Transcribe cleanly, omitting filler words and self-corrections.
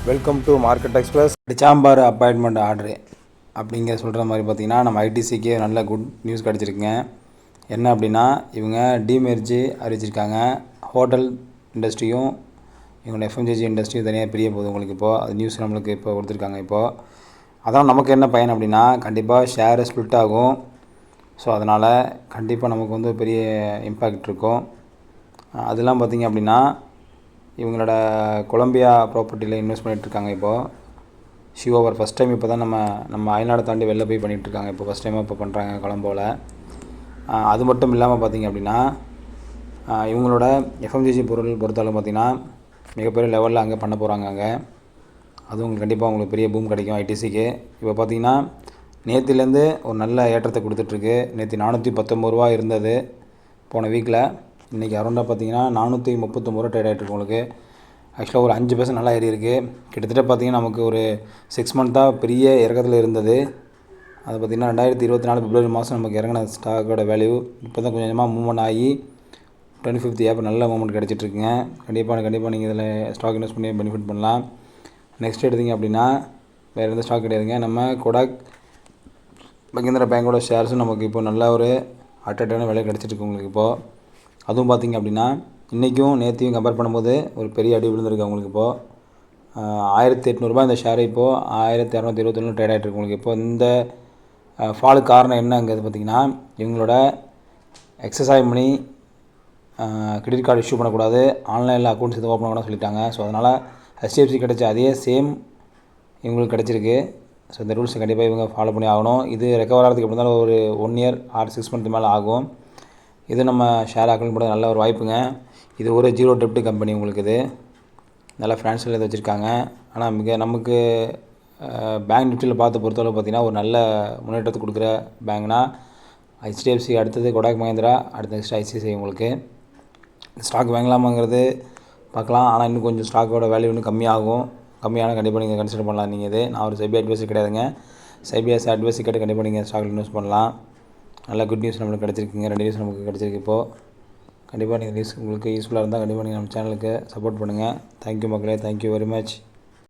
Welcome to market express. Sambar appointment order அப்படிங்கிற சொல்கிற மாதிரி பார்த்திங்கன்னா நம்ம ஐடிசிக்கு நல்ல குட் நியூஸ் கிடச்சிருக்குங்க. என்ன அப்படின்னா இவங்க டிமெர்ஜி அறிவிச்சிருக்காங்க. ஹோட்டல் இண்டஸ்ட்ரியும் இவங்களோட எஃப்எம்ஜிஜி இண்டஸ்ட்ரியும் தனியாக பிரிய போகுது. உங்களுக்கு இப்போது அது நியூஸ் நம்மளுக்கு இப்போ கொடுத்துருக்காங்க. இப்போது அதான் நமக்கு என்ன பயன் அப்படின்னா கண்டிப்பாக ஷேரு ஸ்ப்ளிட் ஆகும். ஸோ அதனால் கண்டிப்பாக நமக்கு வந்து பெரிய இம்பேக்ட் இருக்கும். அதெல்லாம் பார்த்திங்க அப்படின்னா இவங்களோட கொலம்பியா ப்ராப்பர்ட்டியில் இன்வெஸ்ட் பண்ணிகிட்ருக்காங்க. இப்போது ஷியோவர் ஃபஸ்ட் டைம் இப்போ தான் நம்ம அயல்நாடை தாண்டி வெளில போய் பண்ணிகிட்ருக்காங்க. இப்போ ஃபஸ்ட் டைமாக இப்போ பண்ணுறாங்க கொலம்போவில். அது மட்டும் இல்லாமல் பார்த்திங்க அப்படின்னா இவங்களோட எஃப்எம்ஜிஜி பொறுத்தளவு பார்த்திங்கன்னா மிகப்பெரிய லெவலில் அங்கே பண்ண போகிறாங்க. அங்கே அதுவும் உங்களுக்கு கண்டிப்பாக உங்களுக்கு பெரிய பூம் கிடைக்கும் ஐடிசிக்கு. இப்போ பார்த்திங்கன்னா நேற்றுலேருந்து ஒரு நல்ல ஏற்றத்தை கொடுத்துட்ருக்கு. நேற்று 419 ரூபா இருந்தது போன வீக்கில். இன்றைக்கி அரௌண்டாக பார்த்திங்கன்னா 439 ரூபா ட்ரேட் ஆகிட்ருக்கு. உங்களுக்கு ஆக்சுவலாக ஒரு 5% நல்லா ஏறி இருக்குது. கிட்டத்தட்ட பார்த்திங்கன்னா நமக்கு ஒரு 6 மந்த்தாக பெரிய இறக்கத்தில் இருந்தது. அது பார்த்திங்கன்னா 2024 பிப்ரவரி மாதம் நமக்கு இறங்கின ஸ்டாக்கோட வேல்யூ இப்போ தான் கொஞ்சம் கொஞ்சமாக மூவ்மெண்ட் ஆகி 25th ஏப்ரல் நல்ல மூவ்மெண்ட் கிடச்சிட்ருக்குங்க. கண்டிப்பாக நீங்கள் இதில் ஸ்டாக் இன்வெஸ்ட் பண்ணி பெனிஃபிட் பண்ணலாம். நெக்ஸ்ட் எடுத்திங்க அப்படின்னா வேறு எந்த ஸ்டாக் கிடையாதுங்க. நம்ம கொடாக் மஹிந்திரா பேங்கோட ஷேர்ஸும் நமக்கு இப்போ நல்ல ஒரு அட்ராக்டிவான விலை கிடச்சிட்ருக்கு உங்களுக்கு இப்போது. அதுவும் பார்த்திங்க அப்படின்னா இன்றைக்கும் நேற்றையும் கம்பேர் பண்ணும்போது ஒரு பெரிய அடி விழுந்திருக்கு அவங்களுக்கு. இப்போது 1800 ரூபாய் இந்த ஷேர் இப்போது 1221 ட்ரேட் ஆகிட்ருக்கு உங்களுக்கு. இப்போ இந்த ஃபாலுக்கு காரணம் என்னங்கிறது பார்த்திங்கன்னா இவங்களோட எக்ஸசைஸ் மணி கிரெடிட் கார்டு இஷ்யூ பண்ணக்கூடாது, ஆன்லைனில் அக்கௌண்ட்ஸ் எதுவும் ஓப்பன் பண்ண சொல்லிட்டாங்க. ஸோ அதனால் HDFC கிடச்ச அதே சேம் இவங்களுக்கு கிடச்சிருக்கு. ஸோ இந்த ரூல்ஸை கண்டிப்பாக இவங்க ஃபாலோ பண்ணி ஆகணும். இது ரெக்கவர் ஆகிறதுக்கு எப்படி இருந்தாலும் ஒரு 1 இயர் ஆர் 6 மந்த் மேலே ஆகும். இது நம்ம ஷேர் அக்கௌண்ட் போட நல்ல ஒரு வாய்ப்புங்க. இது ஒரு ஜீரோ டெப்ட் கம்பெனி உங்களுக்கு. இது நல்ல ஃபினான்ஷியல் இது வச்சுருக்காங்க. ஆனால் நமக்கு பேங்க் நிஃப்டியில் பொறுத்தளவு பார்த்திங்கன்னா ஒரு நல்ல முன்னேற்றத்தை கொடுக்குற பேங்க்னா HDFC, அடுத்தது கொடாக் மஹிந்திரா, அடுத்த நெக்ஸ்ட் ICICI. உங்களுக்கு ஸ்டாக் வாங்கலாமாங்கிறது பார்க்கலாம். ஆனால் இன்னும் கொஞ்சம் ஸ்டாக்கோட வேல்யூ இன்னும் கம்மியான கண்டிப்பாக நீங்கள் கன்சிடர் பண்ணலாம். நீங்கள் இது நான் ஒரு செபி அட்வைஸர் கிடையாதுங்க. செபி அட்வைஸ் கேட்டு கண்டிப்பாக நீங்கள் ஸ்டாக்கில் இன்வெஸ்ட் பண்ணலாம். நல்ல குட் நியூஸ் நம்மளுக்கு கிடச்சிருக்குங்க. 2 நியூஸ் நமக்கு கிடச்சிருக்கு இப்போது. கண்டிப்பாக நீங்கள் நியூஸ் உங்களுக்கு யூஸ்ஃபுல்லாக இருந்தால் கண்டிப்பாக நீங்கள் நம்ம சேனலுக்கு சப்போர்ட் பண்ணுங்கள். தேங்க்யூ மக்களே, தேங்க்யூ வெரி மச்.